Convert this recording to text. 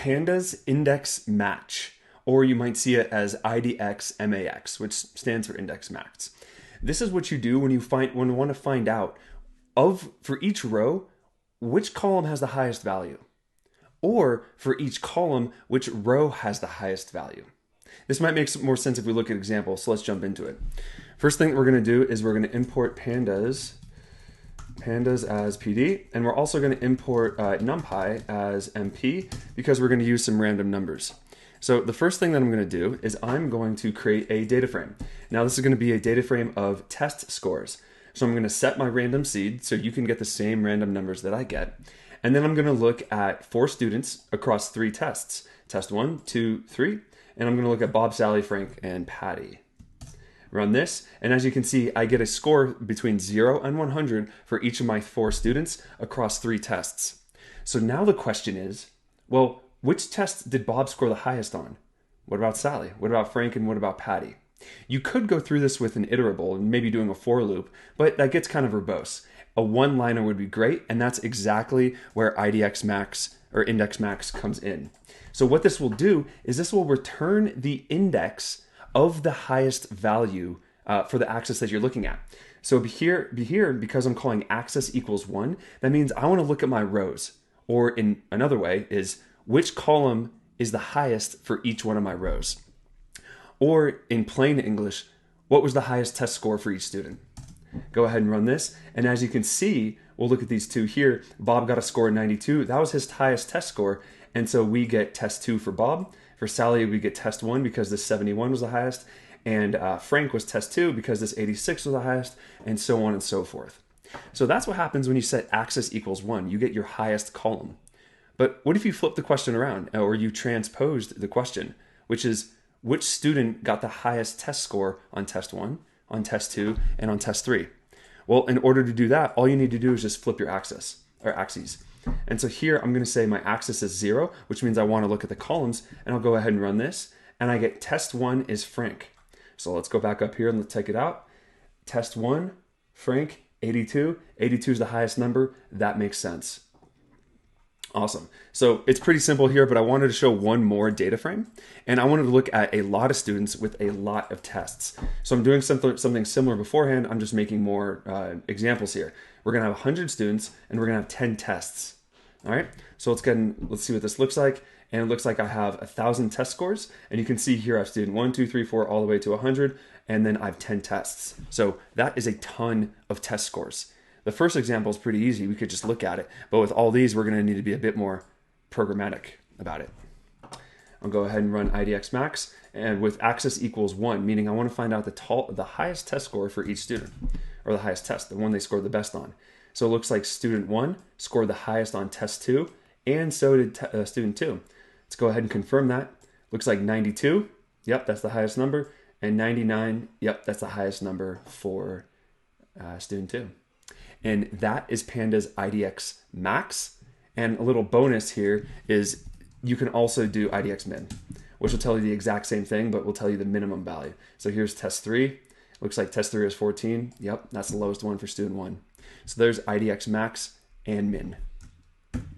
Pandas Index Max, or you might see it as IDXMAX, which stands for Index Max. This is what you do when you want to find out for each row, which column has the highest value, or for each column, which row has the highest value. This might make more sense if we look at examples, so let's jump into it. First thing that we're going to do is we're going to import pandas as PD, and we're also going to import numpy as MP because we're going to use some random numbers. So the first thing that I'm going to do is I'm going to create a data frame. Now this is going to be a data frame of test scores. So I'm going to set my random seed so you can get the same random numbers that I get. And then I'm going to look at 4 students across 3 tests. Test 1, 2, 3. And I'm going to look at Bob, Sally, Frank, and Patty. Run this, and as you can see, I get a score between 0 and 100 for each of my 4 students across 3 tests. So now the question is, well, which test did Bob score the highest on? What about Sally? What about Frank? And what about Patty? You could go through this with an iterable and maybe doing a for loop, but that gets kind of verbose. A one-liner would be great, and that's exactly where IDX Max or Index Max comes in. So what this will do is this will return the index of the highest value for the axis that you're looking at. So here, because I'm calling axis equals 1, that means I want to look at my rows. Or in another way is which column is the highest for each one of my rows. Or in plain English, what was the highest test score for each student? Go ahead and run this. And as you can see, we'll look at these 2 here. Bob got a score of 92. That was his highest test score. And so we get test 2 for Bob. For Sally, we get test 1 because this 71 was the highest. And Frank was test 2 because this 86 was the highest, and so on and so forth. So that's what happens when you set axis equals 1. You get your highest column. But what if you flip the question around, or you transposed the question, which is which student got the highest test score on test 1, on test 2, and on test 3? Well, in order to do that, all you need to do is just flip your axes. And so here I'm going to say my axis is 0, which means I want to look at the columns, and I'll go ahead and run this, and I get test 1 is Frank. So let's go back up here and let's take it out. Test 1, Frank, 82. 82 is the highest number. That makes sense. Awesome. So it's pretty simple here, but I wanted to show one more data frame, and I wanted to look at a lot of students with a lot of tests. So I'm doing something similar beforehand. I'm just making more examples here. We're going to have 100 students, and we're going to have 10 tests. All right. So let's see what this looks like. And it looks like I have 1,000 test scores, and you can see here I have student 1, 2, 3, 4, all the way to 100, and then I have 10 tests. So that is a ton of test scores. The first example is pretty easy. We could just look at it. But with all these, we're going to need to be a bit more programmatic about it. I'll go ahead and run IDX Max. And with axis equals 1, meaning I want to find out the highest test score for each student, or the highest test, the one they scored the best on. So it looks like student 1 scored the highest on test 2, and so did student 2. Let's go ahead and confirm that. Looks like 92. Yep, that's the highest number. And 99. Yep, that's the highest number for student 2. And that is Pandas IDX Max. And a little bonus here is you can also do IDX Min, which will tell you the exact same thing, but will tell you the minimum value. So here's test 3. Looks like test 3 is 14. Yep, that's the lowest one for student 1. So there's IDX Max and Min.